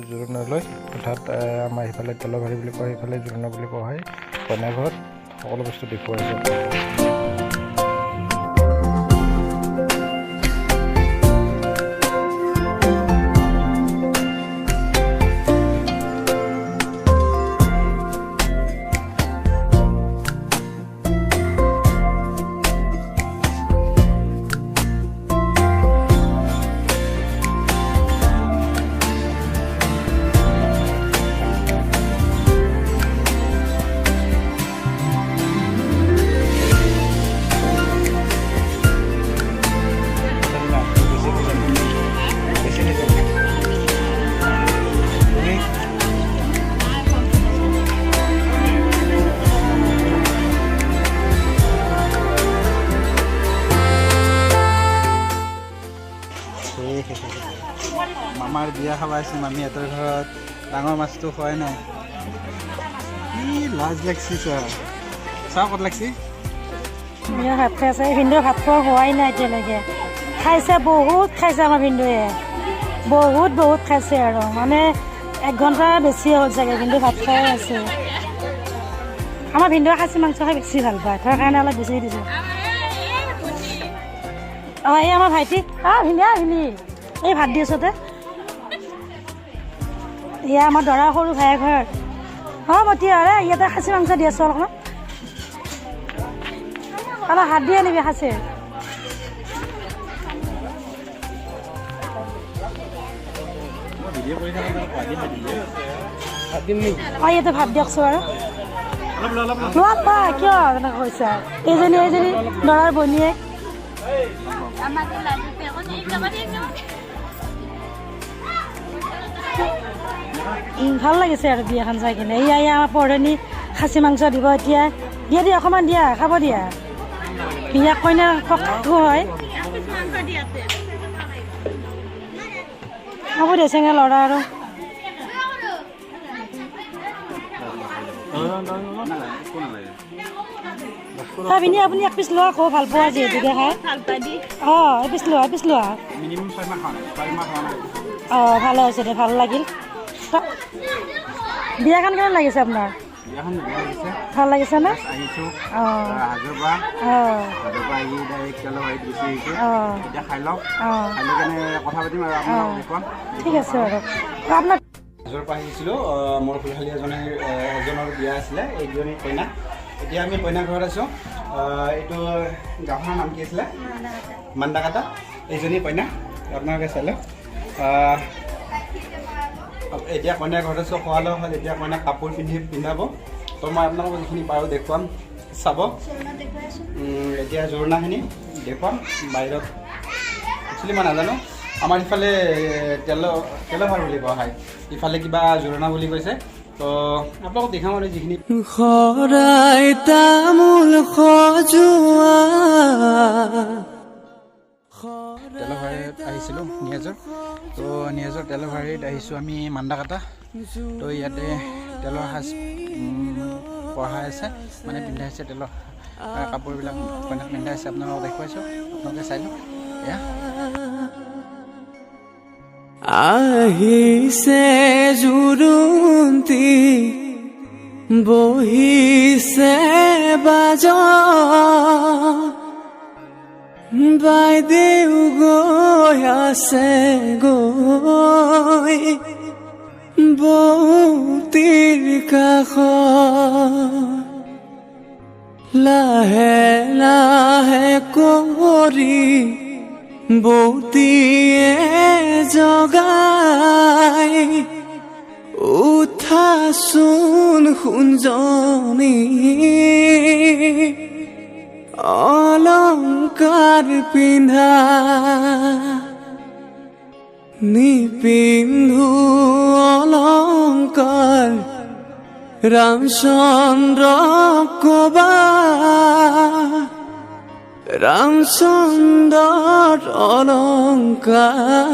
জোৰোণলৈ অৰ্থাৎ আমাৰ সেইফালে তেলবাৰী বুলি কয়, সেইফালে জোৰোণা বুলি কোৱা হয়। কইনা ঘৰত সকলো বস্তু দেখুৱাইছোঁ। মামাৰ বিয়া খাব আহিছোঁ মামীহঁতৰ ঘৰত। ডাঙৰ মাছটো খোৱাই নাই, কি লাজ লাগছি। চাহ ক'ত লাগছি? ভাত খাইছে, ভিনদেউ ভাত খোৱা হোৱাই নাই এতিয়ালৈকে। খাইছে, বহুত খাইছে আমাৰ ভিনদেউৱে, বহুত খাইছে আৰু মানে 1 ঘণ্টা বেছি হ'ল চাগে ভিনদেউ ভাত খাই আছে। আমাৰ ভিনদেউৱে খাচী মাংস খাই বেছি ভাল পায়, তাৰ কাৰণে অলপ বেছি দিছোঁ। অঁ, এই আমাৰ ভাইটি ভিনি এই ভাত দি আছোতে। এয়া আমাৰ দৰা সৰু ভাইয়েক ঘৰ। অঁ, মতি আৰে ইয়াতে খাচী মাংস দি আছোঁ অলপমান। অলপ হাত দি আনিবি খাচীৰ। অঁ, ইয়াতে ভাত দিয়কচোন আৰু লোৱা কিয় এনেকৈ কৈছা? এইজনী দৰাৰ বনীয়েক। ভাল লাগিছে আৰু বিয়াখন চাই কিনে। এয়া আমাৰ পঢ়নি খাচী মাংস দিব এতিয়া। দিয়া অকণমান দিয়া, খাব দিয়া। বিয়া কইনাৰ পক্ষটো হয়। হ'ব দিয়া চেঙা ল'ৰা আৰু ভিনি আপুনি 1 পিচ লোৱা আকৌ, ভাল পোৱা যিহেতুকে খাই। অঁ, এপিচ লোৱা। অঁ, ভালে হৈছে দে, ভাল লাগিল। বিয়াখন কেনে লাগিছে আপোনাৰ? ভাল লাগিছে নে? ঠিক আছে বাৰু। আপোনাক হাজোৰ পৰা আহিছিলোঁ, মোৰ খুৰীশালী এজনৰ বিয়া আছিলে, এইজনী কইনা। এতিয়া আমি কইনা ঘৰত আছোঁ। এইটো গাঁওখনৰ নাম কি আছিলে? মান্দাকাটা। এইজনী কইনা আপোনালোকে চাই লওক। এতিয়া কইনাৰ ঘৰত আছোঁ, খোৱা লোৱা হ'ল। এতিয়া কইনাক কাপোৰ পিন্ধাব। তো মই আপোনালোকক যিখিনি পাৰোঁ দেখুৱাম, চাব। এতিয়া জোৰোণাখিনি দেখুৱাম বাহিৰত। একচুৱেলি মই নাজানো, আমাৰ ইফালে তেলভাৰ বুলি কোৱা হয়, ইফালে কিবা জোৰোণা বুলি কৈছে। তো আপোনালোকক দেখাম আৰু যিখিনি। শৰাই তামোল সজোৱা তেলভাৰীত আহিছিলোঁ নিয়াজৰ। তো নিয়াজৰ তেলভাৰীত আহিছোঁ আমি মান্দাকাটা। তো ইয়াতে তেলৰ সাজ পঢ়াই আছে, মানে পিন্ধাই আছে, তেলৰ কাপোৰবিলাক কইনাক পিন্ধাই আছে। আপোনালোকক দেখুৱাইছোঁ, আপোনালোকে চাই লওক। এয়া আহিছে জোৰোণটি, বহিছে বাজ, বাইদেউ গৈ আছে গৈ বৌতিৰ কাষত, লাহে লাহে কৰি বৌতিয়ে জগাই, উঠাচোন সোণজনী, অলংকাৰ পিন্ধা, নিপিন্ধো অলংকাৰ, ৰামচন্দ্ৰ কবা ৰামচন্দ্ৰৰ অলংকাৰ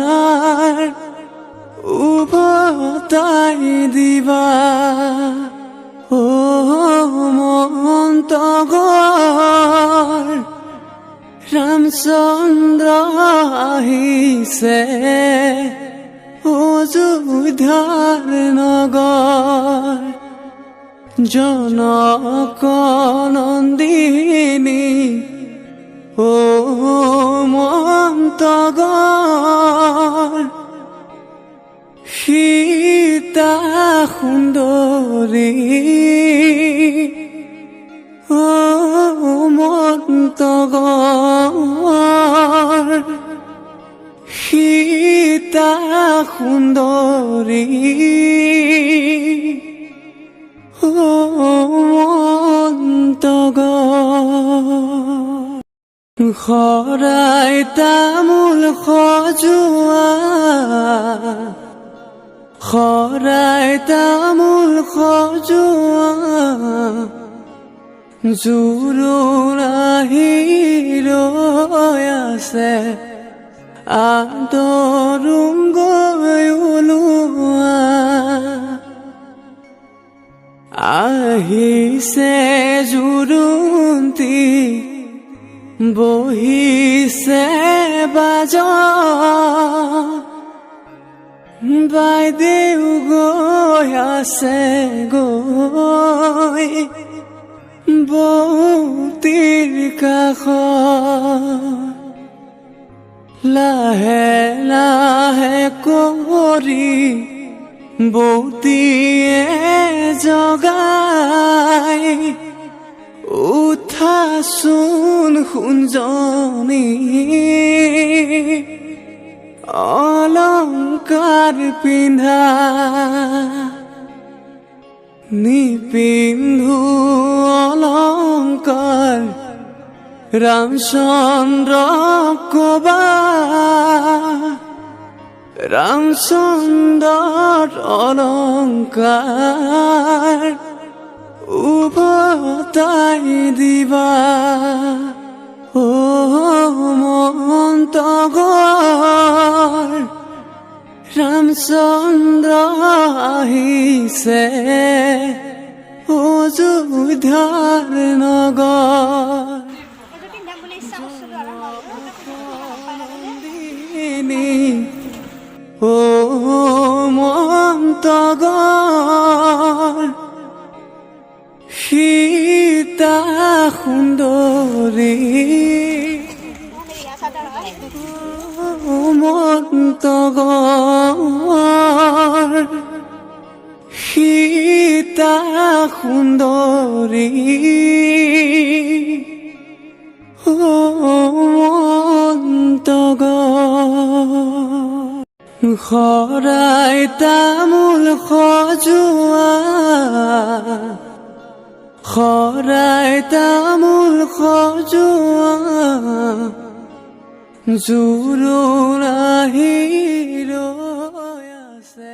উভতাই দিবা ও মন্তগৰ ৰামচন্দ্ৰ আহিছে অযোধ্যাৰ নগৰ জনক নন্দিনী ও মন্তগৰ সীতা সুন্দৰী ও মন্তগৰ সীতা সুন্দৰী ও মন্তগৰ শৰাই তামোল সজোৱা শৰাই তামোল সজোৱা জোৰোণ আহি ৰৈ আছে আদৰুম গৈ ওলোৱা আহিছে জোৰোণটি বহিছে বাজ বাইদেউ গৈ আছে গৈ বৌতিৰ কাষত লাহে লাহে কৰি বৌতিয়ে জগাই উঠাচোন সোণজনী অলংকাৰ পিন্ধা নিপিন্ধো অলংকাৰ ৰামচন্দ্ৰ কবা ৰামচন্দ্ৰৰ অলংকাৰ উভতাই দিবা ও মন্তগৰ ৰামচন্দ্ৰ আহিছে অযোধ্যাৰ নগৰ ও মন্তগৰ সীতা সুন্দৰী ও মন্তগৰ সীতা সুন্দৰী ও মন্তগৰ শৰাই তামোল সজোৱা শৰাই তামোল সজোৱা জোৰোণ আহি ৰৈ আছে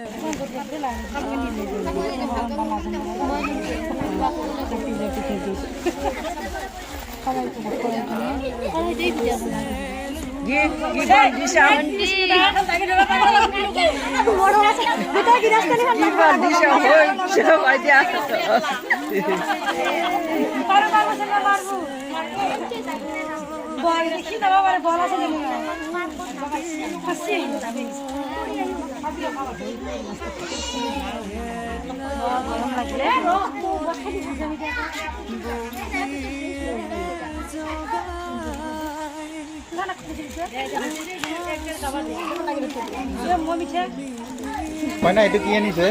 কইনা এইটো কি আনিছে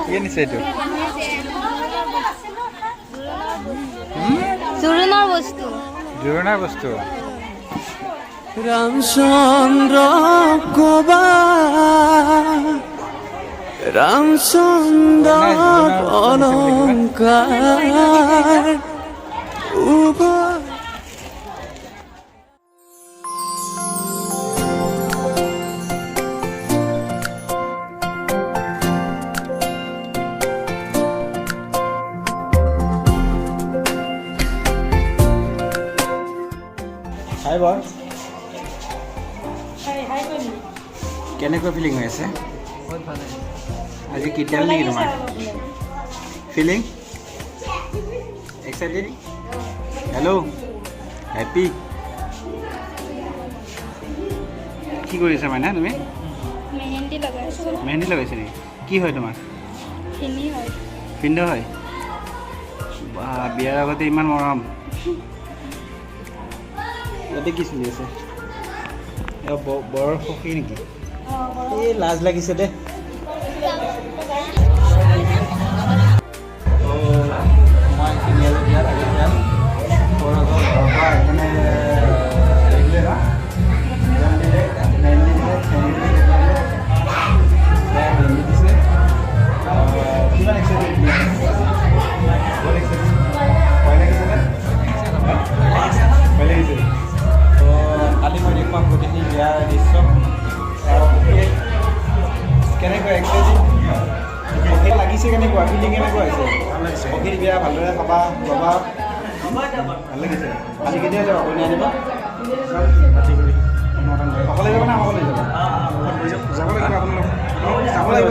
কি আনিছে এইটো জোৰোণৰ বস্তু জোৰোণৰ বস্তু ৰামচন্দ্ৰ কবা ৰামচন্দ্ৰৰ অলংকাৰ হাই বৰ হাই কৰিম কেনেকুৱা ফিলিং হৈ আছে বহুত ভাল লাগে আজি কি তেল নেকি তোমাৰ ফিলিং এক্সাইটেড হেল্ল' হেপী কি কৰিছা মানে তুমি মেহেন্দি লগাইছোঁ মেহেন্দি লগাইছে নেকি কি হয় তোমাৰ খিনি হয় পিণ্ড হয় বা বিয়াৰ আগতে ইমান মৰম ইয়াতে কি চলি আছে বৰ সখী নেকি এই লাজ লাগিছে দে মই তিনিআলি বিয়াত আগতীয়া বৰগৰ ঘৰৰ পৰা এইপিনে আহিলে না মেহেন্দি দিছে কিমান এক্সাইটেড বহুত এক্সাইটেড ভয় লাগিছেনে ভয় লাগিছে তো কালি মই দেখুৱাম গোটেইখিনি বিয়াৰ দৃশ্য কেনেকুৱা এক্সাইটেড সখীৰ লাগিছে কেনেকুৱা ফিলিং কেনেকুৱা হৈছে সখীৰ বিয়া ভালদৰে খাবা ল'বা ভাল লাগিছে আজি কেতিয়া যাবা কইনা আনিবা অকলে যাব না অকলে যাব যাব লাগিব আপোনালোক যাব লাগিব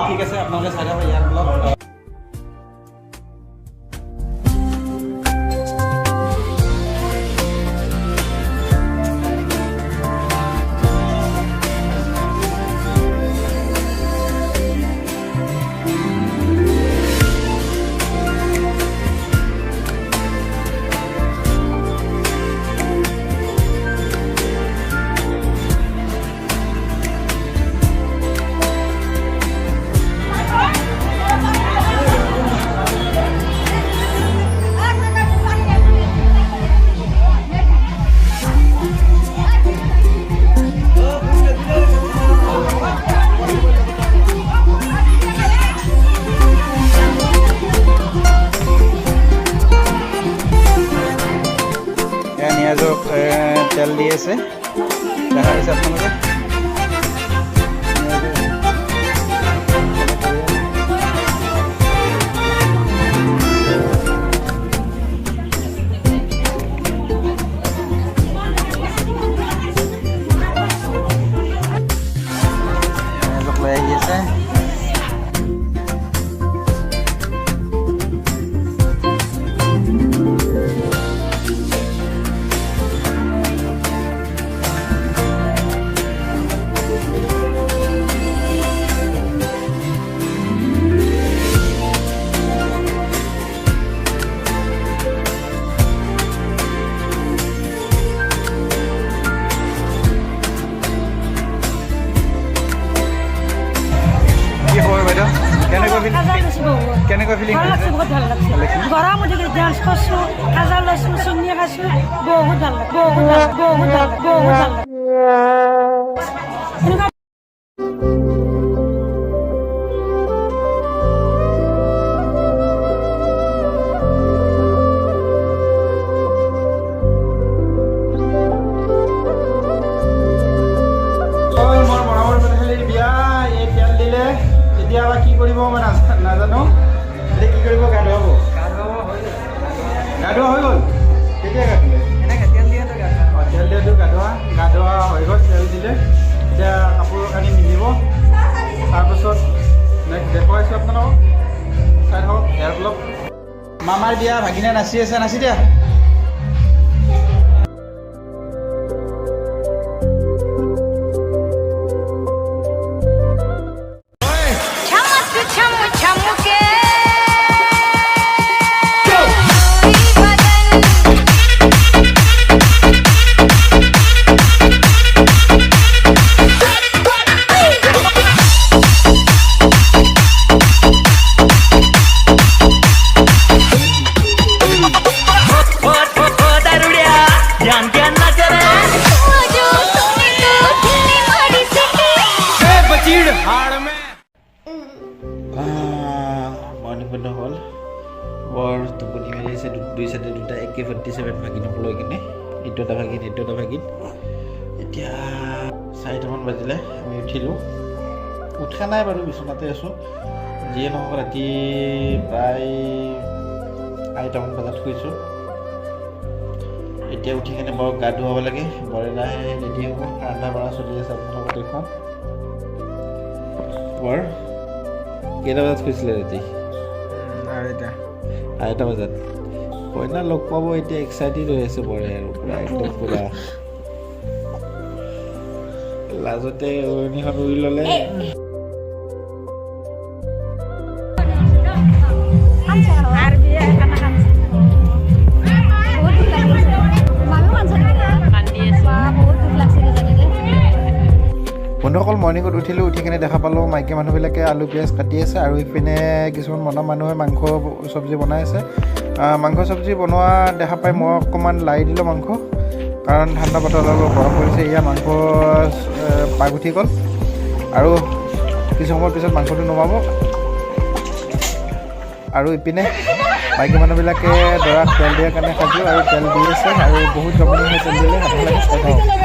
ঠিক আছে আপোনালোকে চাই থাকক ইয়াৰ ব্লগ নিয়াজক তেল দি আছে দেখা পাইছে আপোনালোকে নিয়াজক লৈ আহি আছে কেনেকুৱা ফিলিং ভাল লাগছে বহুত ভাল লাগছে গৰম উঠি ডান্স করছো খাজা লৈছো চিংনি খাইছো বহুত ভাল লাগে বহুত ভাল লাগে বহুত ভাল লাগে বহুত ভাল লাগে এতিয়া কি কৰিব মই নাজানো এতিয়া কি কৰিব গা ধুৱাব গা ধোৱা হৈ গ'ল কেতিয়া গা ধুলে তেল দিয়াটো গা ধোৱা হৈ গ'ল তেল দিলে এতিয়া কাপোৰ কানি মিলিব তাৰপাছত নেক্সট দেখুৱাইছোঁ আপোনালোকক চাই থাকক ইয়াৰ অলপ মামাৰ বিয়া ভাগিনে নাচি আছে নাচি দিয়া মৰ্ণিং হ'ল বৰ টোপনি মেলি আছে দুই চাইডে দুটা AK-47 ভাগিনক লৈ কিনে এইটো এটা ভাগিন এতিয়া 4টামান বাজিলে আমি উঠিলোঁ উঠা নাই বাৰু বিচনাতে আছোঁ যিয়ে নহওক ৰাতি প্ৰায় 8টামান বজাত শুইছোঁ এতিয়া উঠি কিনে বৰ গা ধুৱাব লাগে বৰেদাহে ৰেডি হ'ব ৰান্ধা বঢ়া চলি আছে আপোনালোকক দেখুৱাম বৰ কেইটা বজাত শুইছিলে ৰাতি আঢ়ৈটা বজাত কইনা লগ পাব এতিয়া এক্সাইটেড হৈ আছে বৰে আৰু পূৰা একদম পূৰা লাজতে উৰণিখন উৰি ল'লে বন্ধুসকল মৰ্ণিঙত উঠিলোঁ উঠি কিনে দেখা পালোঁ মাইকী মানুহবিলাকে আলু পিঁয়াজ কাটি আছে আৰু ইপিনে কিছুমান মতা মানুহে মাংস চব্জি বনাই আছে মাংস চব্জি বনোৱা দেখা পাই মই অকণমান লাই দিলোঁ মাংস কাৰণ ঠাণ্ডা বতৰ অলপ গৰম পৰিছে এয়া মাংস পাক উঠি গ'ল আৰু কিছু সময়ৰ পিছত মাংসটো নমাব আৰু ইপিনে মাইকী মানুহবিলাকে দৰাক তেল দিয়াৰ কাৰণে সাজু আৰু তেল দি আছে আৰু বহুত জমনি হৈ তেল দিলে আপোনালোকে চাই থাকক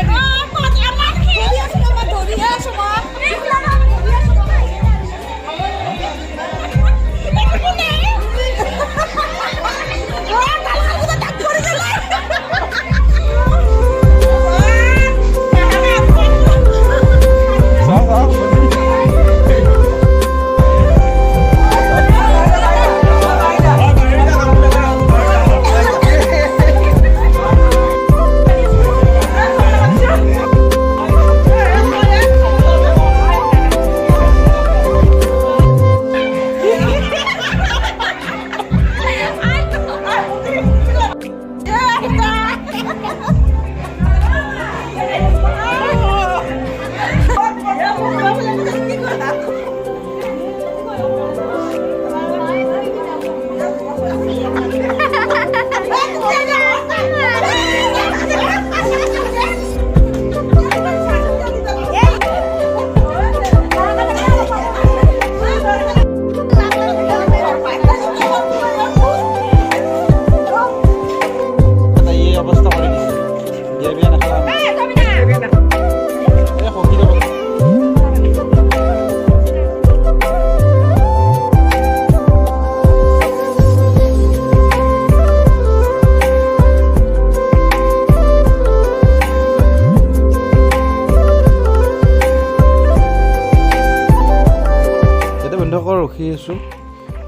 ৰখি আছোঁ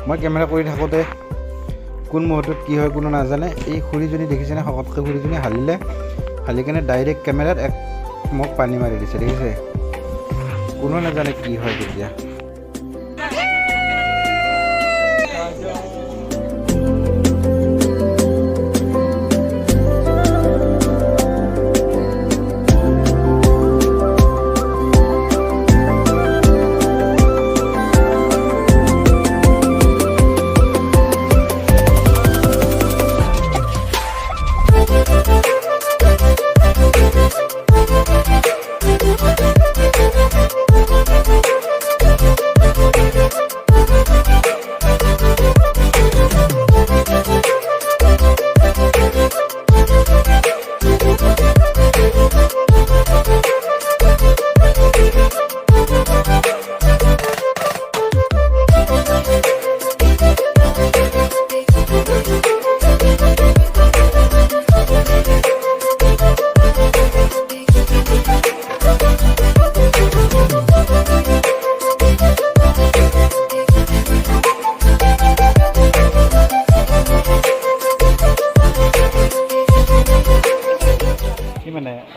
মই কেমেৰা কৰি থাকোঁতে কোন মুহূৰ্তত কি হয় কোনো নাজানে এই খুৰীজনী দেখিছেনে শকতকৈ খুৰীজনী হালি কেনে ডাইৰেক্ট কেমেৰাত মোক পানী মাৰি দিছে দেখিছে কোনো নাজানে কি হয় তেতিয়া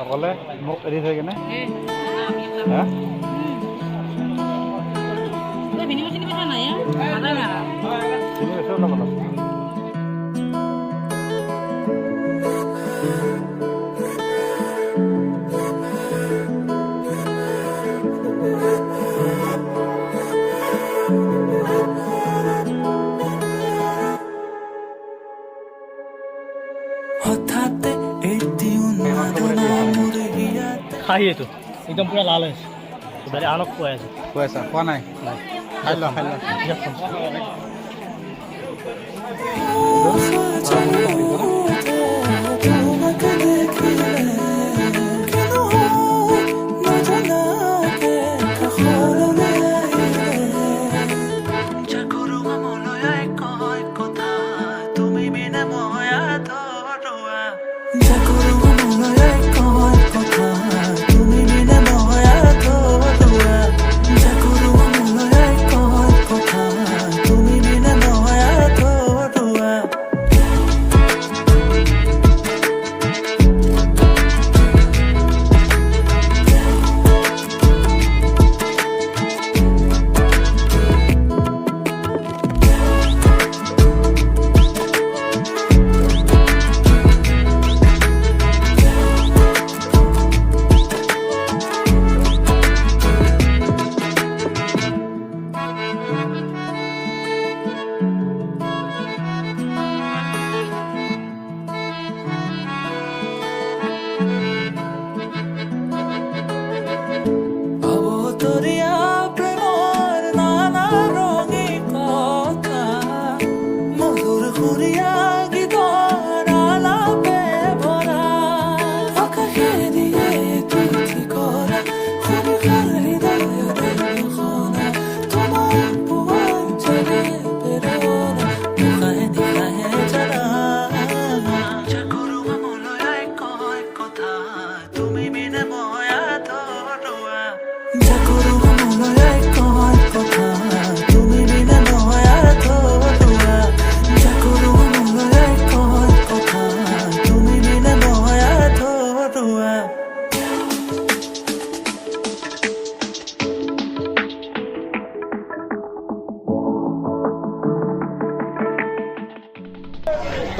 অকলে মোক এৰি থৈ কিনে খাই আছো একদম পুৰা লাল হৈছে এবাৰে আনক খুৱাই আছা খোৱা নাই খাই ল Jaco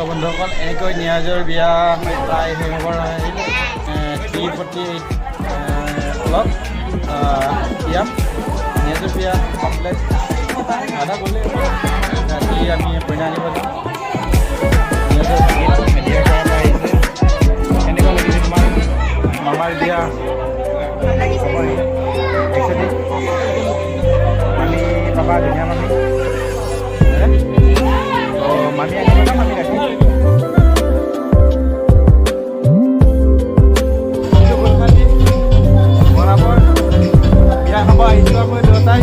তো বন্ধুসকল এনেকৈ নিয়াজৰ বিয়া প্ৰায় শেষ হ'বৰ আহিলে 348 অলপ বিয়া নিয়াজৰ বিয়া কমপ্লেট আধা গ'লে ৰাতি আমি কইনা আনিব যাম নিয়াজৰ মেডিয়াৰ পৰা আহিছে কেনেকুৱা লাগিছে তোমাৰ মামাৰ বিয়া মামী পাপা ধুনীয়া মামী মামী আনিব যাম আমি ৰাতি বৰাবৰ বিয়া খাব আহিছোঁ মই দুয়োটাই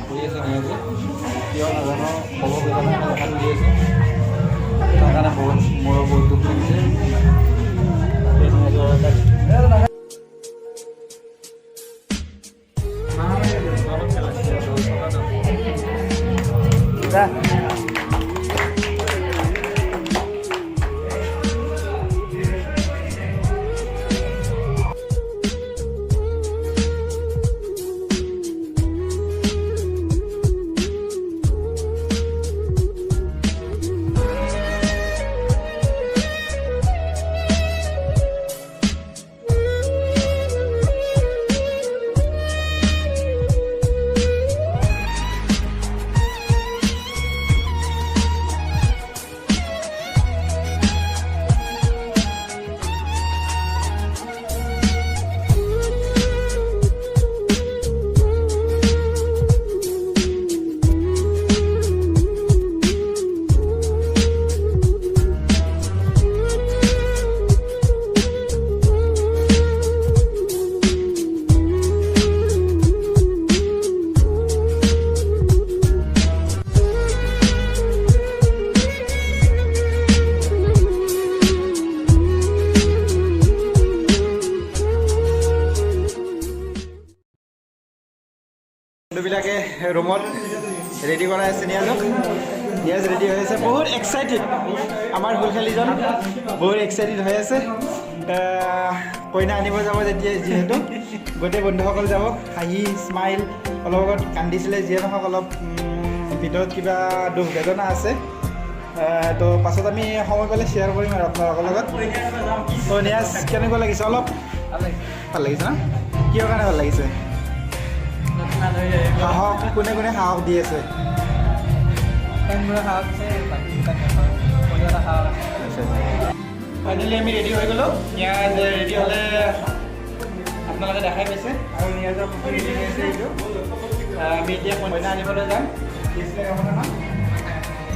শুই আছে নিয়াজে কিয় নাজানো ক'ব খোজা নাই দেখাত দি আছে তাৰ কাৰণে বহুত মোৰ বহুত দুখ লাগিছে বন্ধুবিলাকে ৰুমত ৰেডি কৰাই আছে নিয়াজক নিয়াজ ৰেডি হৈ আছে বহুত এক্সাইটেড আমাৰ হুলখালীজন বহুত এক্সাইটেড হৈ আছে কইনা আনিব যাব যেতিয়া যিহেতু গোটেই বন্ধুসকল যাব হাঁহি স্মাইল অলপ আগত কান্দিছিলে যিয়ে নহওক অলপ ভিতৰত কিবা দুখ বেদনা আছে তো পাছত আমি সময় পালে শ্বেয়াৰ কৰিম আৰু আপোনালোকৰ লগত তো নিয়াজ কেনেকুৱা লাগিছে অলপ ভাল লাগিছে না কিহৰ কাৰণে ভাল লাগিছে সাহস কোনে কোনে সাহস দি আছে ফাইনেলি আমি ৰেডি হৈ গ'লোঁ নিয়াজ ৰেডি হ'লে আপোনালোকে দেখাই পাইছে আৰু নিয়াজৰ ৰেডি হৈ আছে এইটো আমি এতিয়া কইনা আনিবলৈ যাম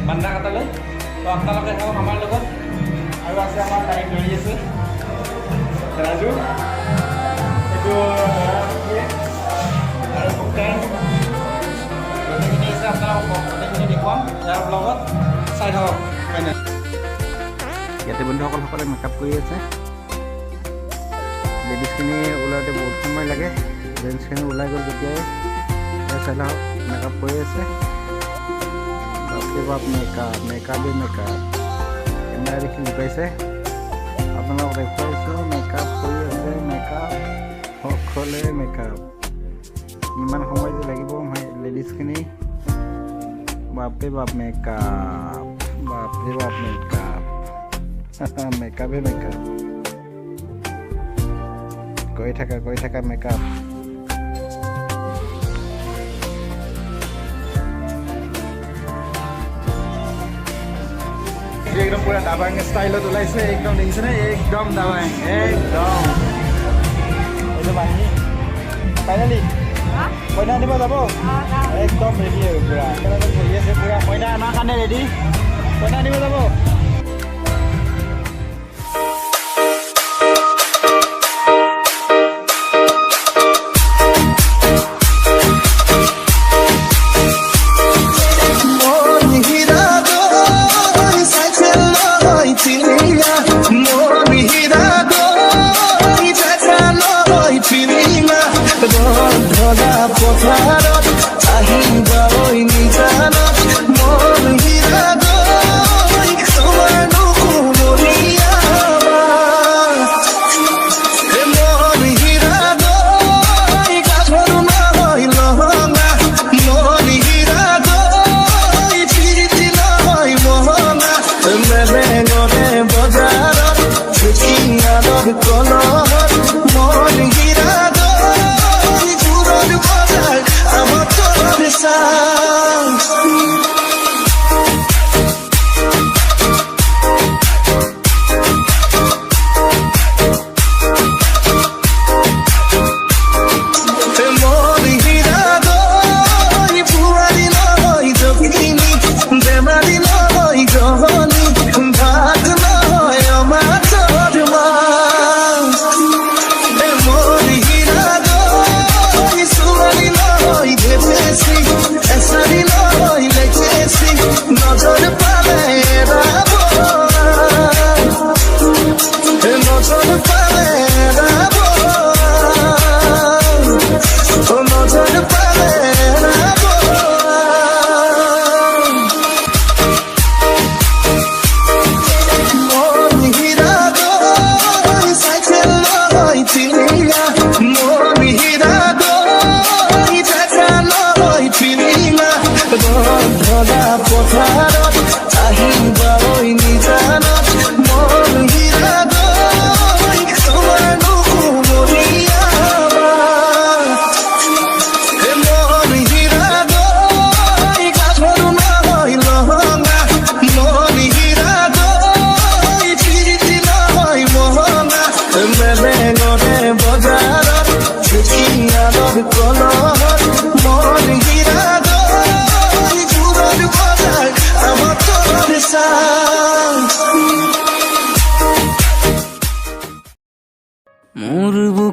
বান্দা কাটালৈ তো আপোনালোকে থাকক আমাৰ লগত আৰু আছে আমাৰ টাইম ধৰি আছে ৰাজু এইটো আৰু গোটেইখিনি আছে আপোনালোকক গোটেইখিনি দেখুৱাম ইয়াৰ ব্লগত চাই থাকক হয়নে ইয়াতে বন্ধুসকল সকলে মেকআপ কৰি আছে লেডিজখিনি ওলাওঁতে বহুত সময় লাগে জেণ্টছখিনি ওলাই গ'ল যেতিয়াই চাই থাকক মেকআপ কৰি আছে বাপ মেকআপেই মেকআপ কেমেৰা দেখি লুকাইছে আপোনালোকক দেখুৱাইছোঁ মেকআপ কৰি আছে মেকআপ সকলোৱে মেকআপ ইমান সময় যে লাগিব লেডিজখিনি বাপৰে বাপ মেকআপ বাপৰে বাপ মেকআপ মেকআপে মেকআপ গৈ থাকা মেকআপ একদম পুৰা দাবাং ষ্টাইলত ওলাইছে একদম দেখিছেনে একদম দাবাং একদম এইটো বাহিনী ফাইনেলি কইনা আনিব যাব একদম ৰেডি আৰু পুৰা একেলগে বহি আছে পুৰা কইনা আনাৰ কাৰণে ৰেডি কইনা আনিব যাব পথাৰত আহিবা ঐ নিজানত মন হিৰা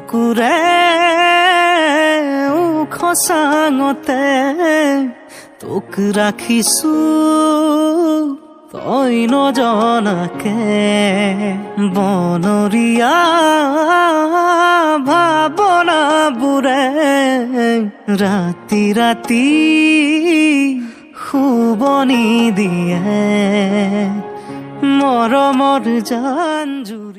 বুকুৰে খচাঙতে তোক ৰাখিছো তই নজনাকে বনৰীয়া ভাৱনাবোৰে ৰাতি ৰাতি শুবনি দিয়ে মৰমৰ জানজুৰি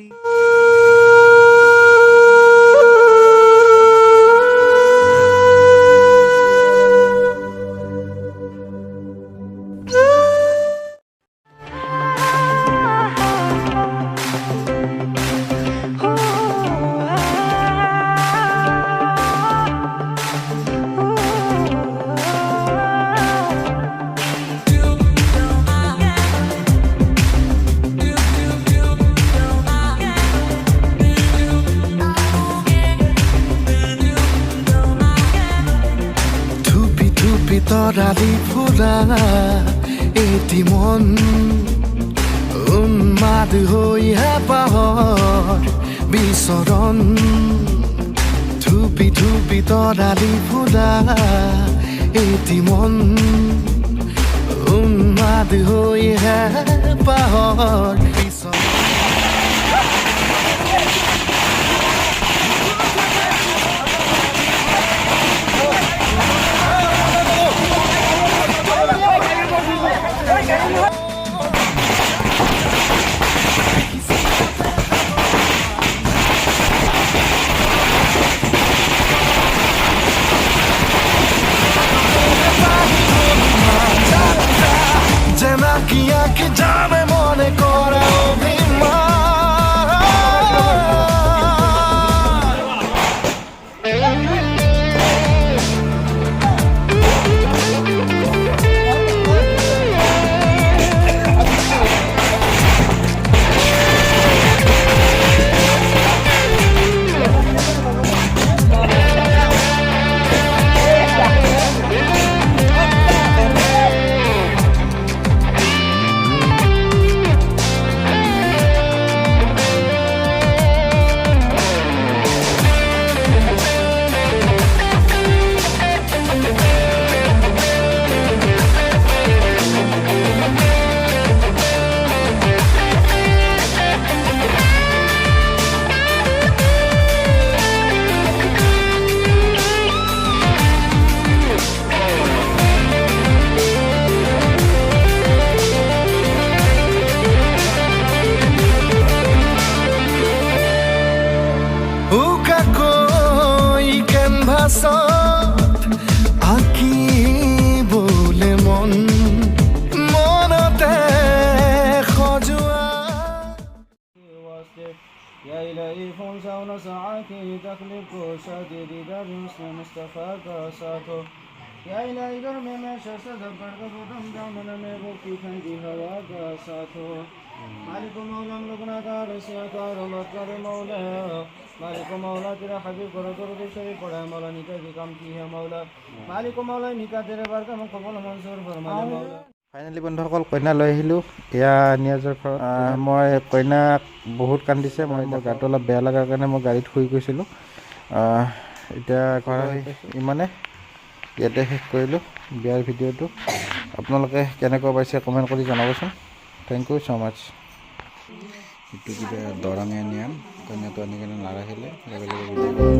তৰালি ফুৰা এটি মন উন্মাদ হৈ হেঁপাহৰ বিচৰণ ধুপি ধুপি তৰালি ফুৰা এটি মন উন্মাদ হৈ হেঁপাহৰ বিচৰণ জেনাকিয়াকে যাবে মনে কৰা আঁকিবলে মন মনতে সজোৱা يا إلهي فوزا ونسعاكي تخلق شديد درس مصطفى قاساته يا إلهي قرم میں شخص دبر کا ختم دامن میں وہ کی کھنڈی ہوا قاساته مالک مولا ملکنا کار سیاکار اللہ کر مولا مالک مولا تیرا حبیب کرو درود شریف پڑھا مولا نکا کی کام کی ہے مولا مالک مولا نکا تیرے بارکہ من قبول منصور فرما مولا ফাইনেলি বন্ধুসকল কইনা লৈ আহিলোঁ এয়া নিয়াজৰ ঘৰত মই কইনাক বহুত কান্দিছে মই এতিয়া গাটো অলপ বেয়া লগাৰ কাৰণে মই গাড়ীত শুই গৈছিলোঁ এতিয়া ঘৰ ইমানে ইয়াতে শেষ কৰিলোঁ বিয়াৰ ভিডিঅ'টো আপোনালোকে কেনেকুৱা পাইছে কমেণ্ট কৰি জনাবচোন থেংক ইউ ছ' মাছ এইটো কিবা দৰঙীয়া নিয়ম কইনাটো আনি কিনে নাৰাখিলে লগে লগে